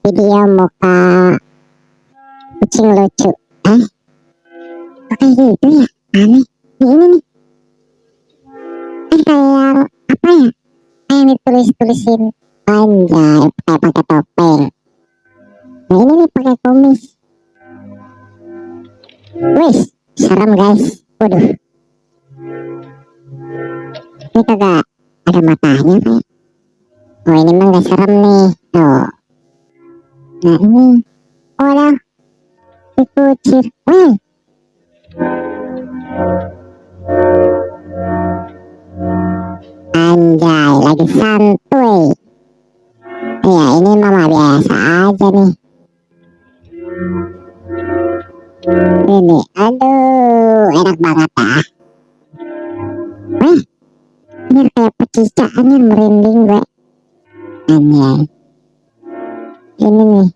video muka kucing lucu. Kayak gitu ya, aneh. Ini nih, kayak apa ya? Kayak ditulis-tulisin anjay, kayak pakai topeng. Nah ini nih pakai kumis. Wih, serem guys. Waduh. Ini kagak ada matanya kayak. Oh ini mah gak serem nih. Tuh. Nah ini. Waduh. Dikucir. Wih. Anjay, lagi santuy. Ya ini mama biasa aja nih. Ini, aduh, enak banget ah. Wih, ini kayak pecicaan yang merinding gue. Anjay. Ini nih.